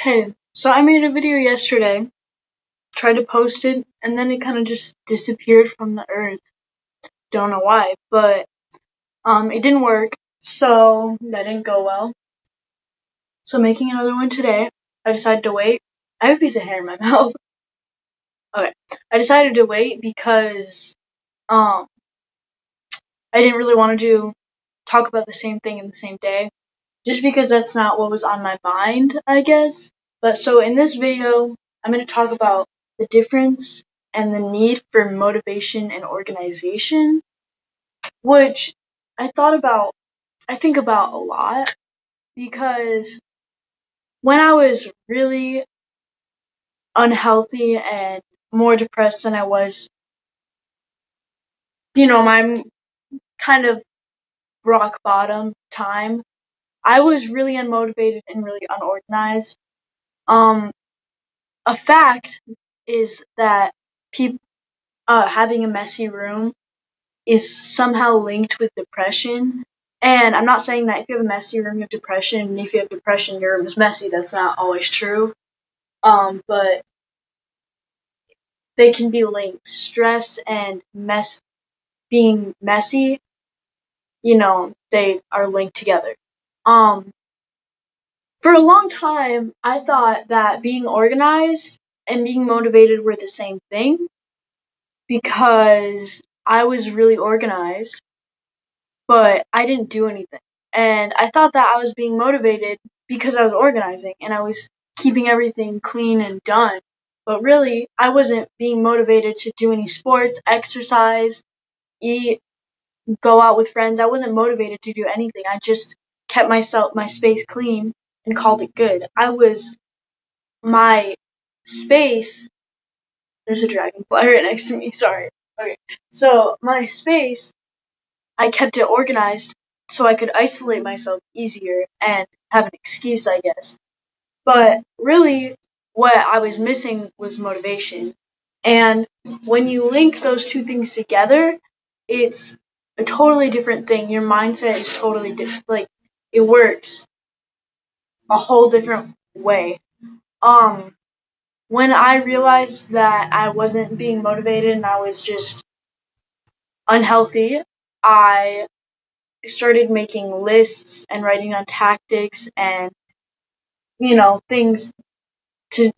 Hey, so I made a video yesterday, tried to post it, and then it kind of just disappeared from the earth. Don't know why, but it didn't work, so that didn't go well. So making another one today, I decided to wait. I have a piece of hair in my mouth. Okay, I decided to wait because um I didn't really want to talk about the same thing in the same day, just because that's not what was on my mind, I guess. But so in this video, I'm going to talk about the difference and the need for motivation and organization, which I thought about, I think about a lot because when I was really unhealthy and more depressed than I was, my kind of rock bottom time, I was really unmotivated and really unorganized. Um, a fact is that people having a messy room is somehow linked with depression. And I'm not saying that if you have a messy room, you have depression, and if you have depression, your room is messy. That's not always true. But they can be linked. Stress and being messy, they are linked together. Um, for a long time, I thought that being organized and being motivated were the same thing because I was really organized, but I didn't do anything. And I thought that I was being motivated because I was organizing and I was keeping everything clean and done. But really, I wasn't being motivated to do any sports, exercise, eat, go out with friends. I wasn't motivated to do anything. I just kept my space clean and called it good. My space, there's a dragonfly right next to me, sorry. Okay. So my space, I kept it organized so I could isolate myself easier and have an excuse, I guess. But really, what I was missing was motivation. And when you link those two things together, it's a totally different thing. Your mindset is totally different. Like, it works a whole different way. Um, when I realized that I wasn't being motivated and I was just unhealthy, I started making lists and writing down tactics and things to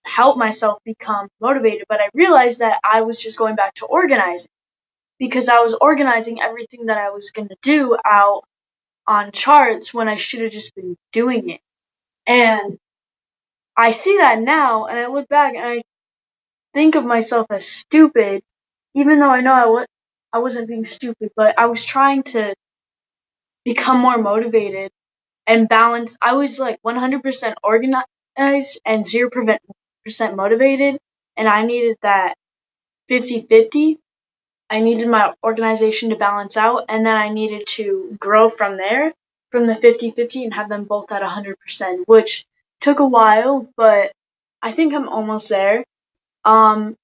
help myself become motivated. But I realized that I was just going back to organizing because I was organizing everything that I was going to do out on charts when I should have just been doing it. And I see that now and I look back and I think of myself as stupid, even though I know I wasn't being stupid, but I was trying to become more motivated and balance. I was like 100% organized and 0% motivated, and I needed that 50-50. I needed my organization to balance out, and then I needed to grow from there, from the 50-50, and have them both at 100%, which took a while, but I think I'm almost there. I'm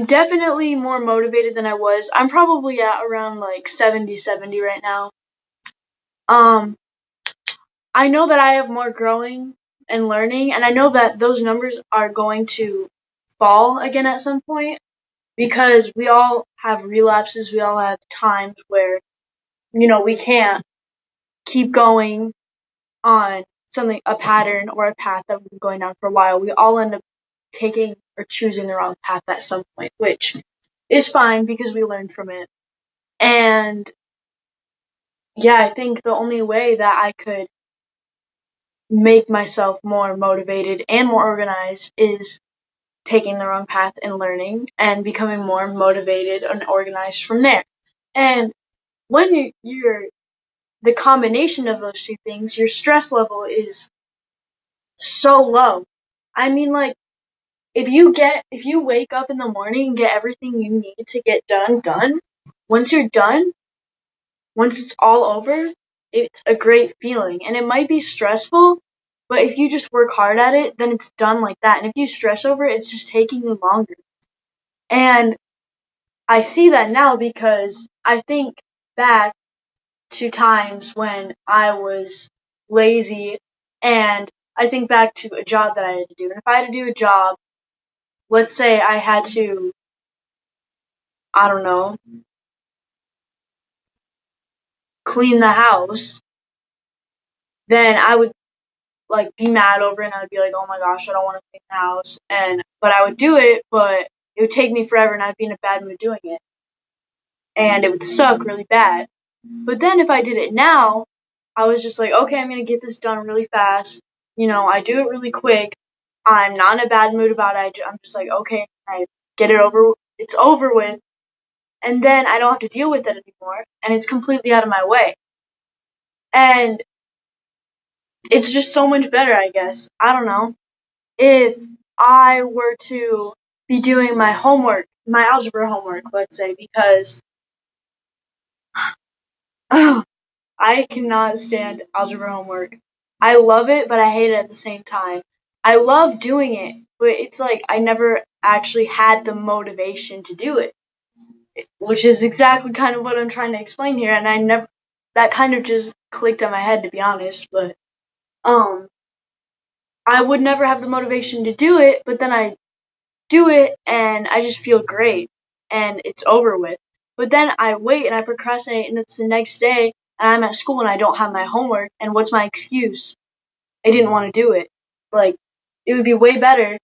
definitely more motivated than I was. I'm probably at around like 70 right now. I know that I have more growing and learning, and I know that those numbers are going to fall again at some point because we all have relapses. We all have times where, we can't keep going on a pattern or a path that we've been going down for a while. We all end up taking or choosing the wrong path at some point, which is fine because we learn from it. And yeah, I think the only way that I could make myself more motivated and more organized is taking the wrong path and learning and becoming more motivated and organized from there. And when you're the combination of those two things, your stress level is so low. I mean, like, if you wake up in the morning and get everything you need to get done, once you're done, once it's all over, it's a great feeling. And it might be stressful, but if you just work hard at it, then it's done like that. And if you stress over it, it's just taking you longer. And I see that now because I think back to times when I was lazy and I think back to a job that I had to do. And if I had to do a job, let's say I had to, I don't know, clean the house, then I would like be mad over it and I'd be like, oh my gosh, I don't want to clean the house. But I would do it, but it would take me forever and I'd be in a bad mood doing it. And it would suck really bad. But then if I did it now, I was just like, okay, I'm going to get this done really fast. I do it really quick. I'm not in a bad mood about it. I'm just like, okay, I get it over. It's over with. And then I don't have to deal with it anymore. And it's completely out of my way. And it's just so much better, I guess. I don't know. If I were to be doing my homework, my algebra homework, let's say, because I cannot stand algebra homework. I love it, but I hate it at the same time. I love doing it, but it's like I never actually had the motivation to do it, which is exactly kind of what I'm trying to explain here. And that kind of just clicked in my head, to be honest. But I would never have the motivation to do it, but then I do it and I just feel great and it's over with. But then I wait and I procrastinate and it's the next day and I'm at school and I don't have my homework, and what's my excuse? I didn't want to do it. Like, it would be way better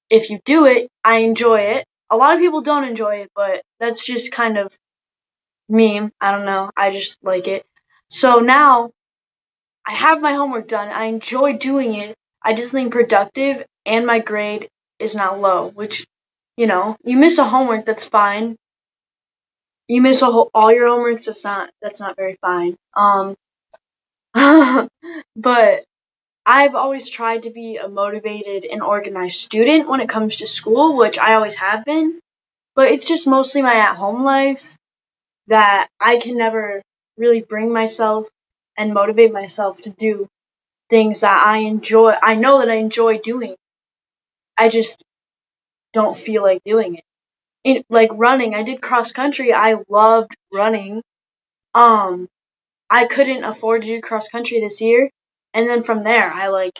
if you do it. I enjoy it. A lot of people don't enjoy it, but that's just kind of me. I don't know. I just like it. So now I have my homework done. I enjoy doing it. I just think productive and my grade is not low, which, you miss a homework, that's fine. You miss all your homeworks, that's not very fine. But I've always tried to be a motivated and organized student when it comes to school, which I always have been. But it's just mostly my at-home life that I can never really bring myself and motivate myself to do things that I enjoy. I know that I enjoy doing. I just don't feel like doing it. Like running, I did cross country. I loved running. I couldn't afford to do cross country this year, and then from there, I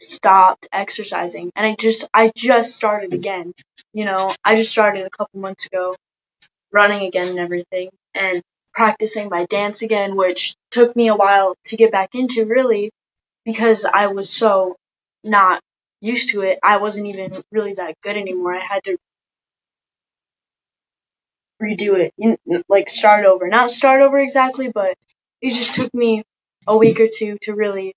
stopped exercising, and I just started again. I just started a couple months ago, running again and everything, and practicing my dance again, which took me a while to get back into, really, because I was so not used to it. I wasn't even really that good anymore. I had to redo it, like start over. Not start over exactly, but it just took me a week or two to really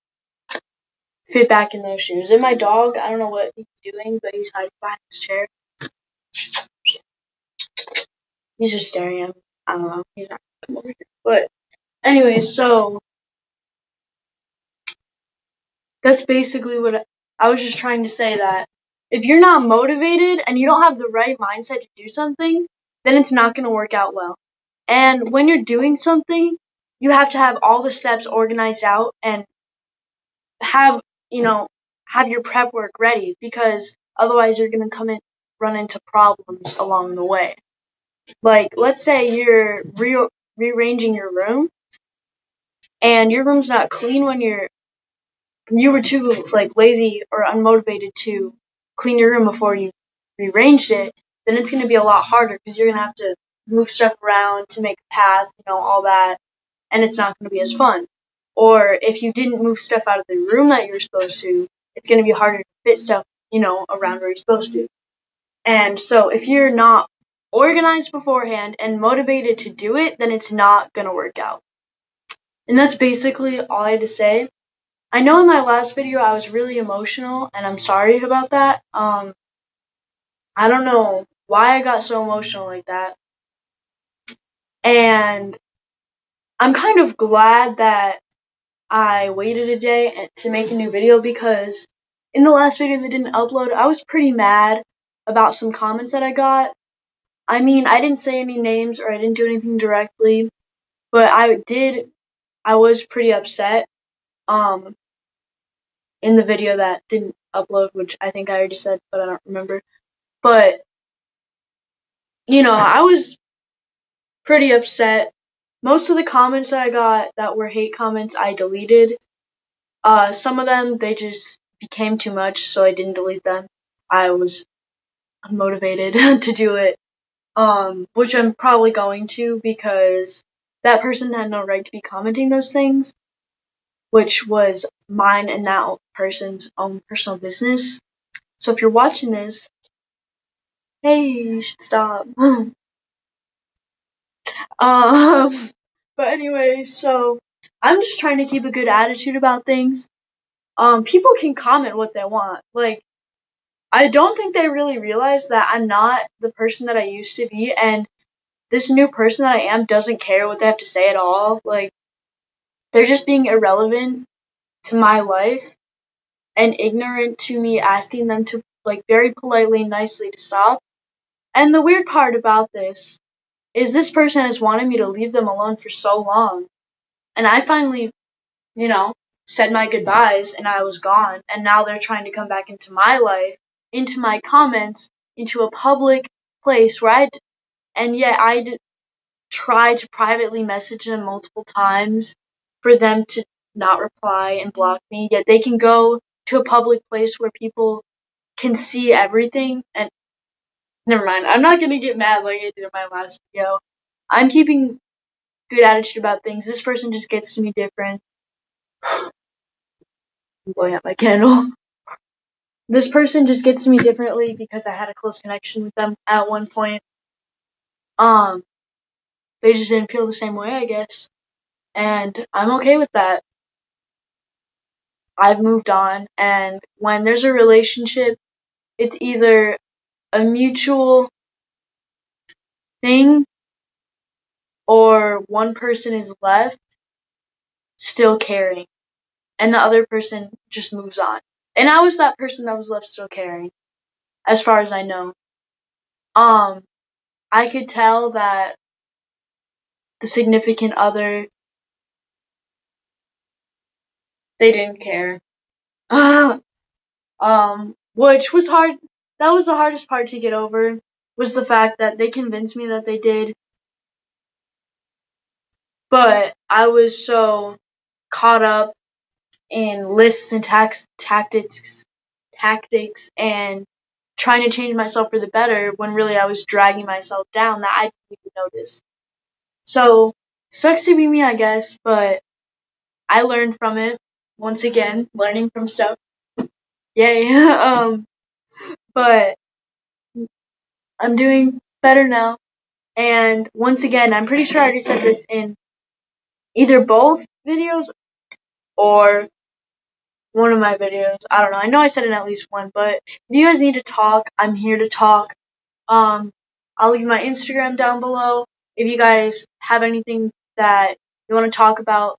fit back in those shoes. And my dog, I don't know what he's doing, but he's hiding behind his chair. He's just staring at me. I don't know. He's not gonna come over here. But anyway, so that's basically what I was just trying to say, that if you're not motivated and you don't have the right mindset to do something, then it's not going to work out well. And when you're doing something, you have to have all the steps organized out and have your prep work ready, because otherwise you're going to run into problems along the way. Like, let's say you're rearranging your room and your room's not clean when you were too lazy or unmotivated to clean your room before you rearranged it, then it's going to be a lot harder because you're going to have to move stuff around to make a path, all that, and it's not going to be as fun. Or if you didn't move stuff out of the room that you're supposed to, it's going to be harder to fit stuff, around where you're supposed to. And so if you're not organized beforehand and motivated to do it, then it's not going to work out. And that's basically all I had to say. I know in my last video I was really emotional, and I'm sorry about that. I don't know why I got so emotional like that. And I'm kind of glad that I waited a day to make a new video, because in the last video that didn't upload, I was pretty mad about some comments that I got. I mean, I didn't say any names or I didn't do anything directly, but I was pretty upset in the video that didn't upload, which I think I already said, but I don't remember. But, I was pretty upset. Most of the comments that I got that were hate comments, I deleted. Some of them, they just became too much, so I didn't delete them. I was unmotivated to do it. Which I'm probably going to, because that person had no right to be commenting those things, which was mine and that person's own personal business. So if you're watching this, hey, you should stop. But anyway, so I'm just trying to keep a good attitude about things. People can comment what they want. Like, I don't think they really realize that I'm not the person that I used to be, and this new person that I am doesn't care what they have to say at all. Like, they're just being irrelevant to my life and ignorant to me asking them to, like, very politely and nicely to stop. And the weird part about this person has wanted me to leave them alone for so long. And I finally, said my goodbyes and I was gone. And now they're trying to come back into my life, into my comments, into a public place and yet I did try to privately message them multiple times for them to not reply and block me. Yet they can go to a public place where people can see everything. And never mind, I'm not gonna get mad like I did in my last video. I'm keeping good attitude about things. This person just gets to me different. I'm blowing out my candle. This person just gets to me differently because I had a close connection with them at one point. They just didn't feel the same way, I guess. And I'm okay with that. I've moved on, and when there's a relationship, it's either a mutual thing or one person is left still caring and the other person just moves on. And I was that person that was left still caring, as far as I know. I could tell that the significant other, they didn't care. Which was hard. That was the hardest part to get over, was the fact that they convinced me that they did. But I was so caught up in lists and tactics and trying to change myself for the better when really I was dragging myself down that I didn't even notice. So, sucks to be me, I guess, but I learned from it. Once again, learning from stuff. Yay. But I'm doing better now. And once again, I'm pretty sure I already said this in either both videos or one of my videos. I don't know. I know I said it in at least one, but if you guys need to talk, I'm here to talk. I'll leave my Instagram down below. If you guys have anything that you want to talk about,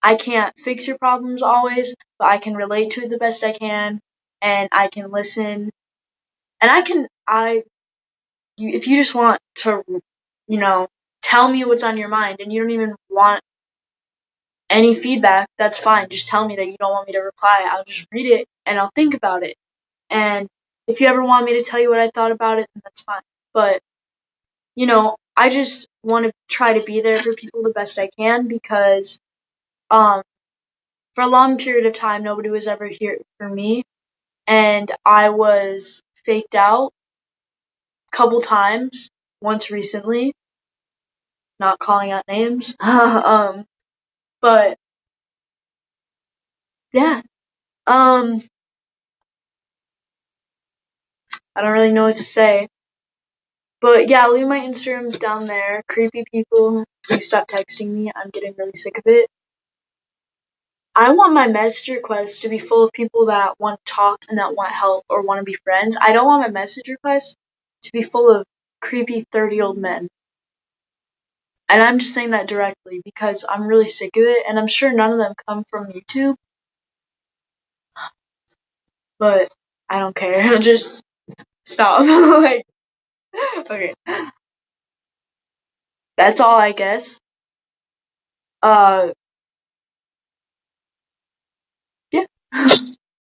I can't fix your problems always, but I can relate to it the best I can, and I can listen. And if you just want to, tell me what's on your mind and you don't even want any feedback, that's fine. Just tell me that you don't want me to reply. I'll just read it and I'll think about it. And if you ever want me to tell you what I thought about it, then that's fine. But, I just want to try to be there for people the best I can, because for a long period of time, nobody was ever here for me. And I was faked out a couple times, once recently, not calling out names. But yeah, I don't really know what to say. But yeah, I'll leave my Instagrams down there. Creepy people, please stop texting me. I'm getting really sick of it. I want my message requests to be full of people that want to talk and that want help or want to be friends. I don't want my message requests to be full of creepy 30-year-old men. And I'm just saying that directly because I'm really sick of it, and I'm sure none of them come from YouTube. But I don't care. Just stop. Okay. That's all, I guess. Yeah.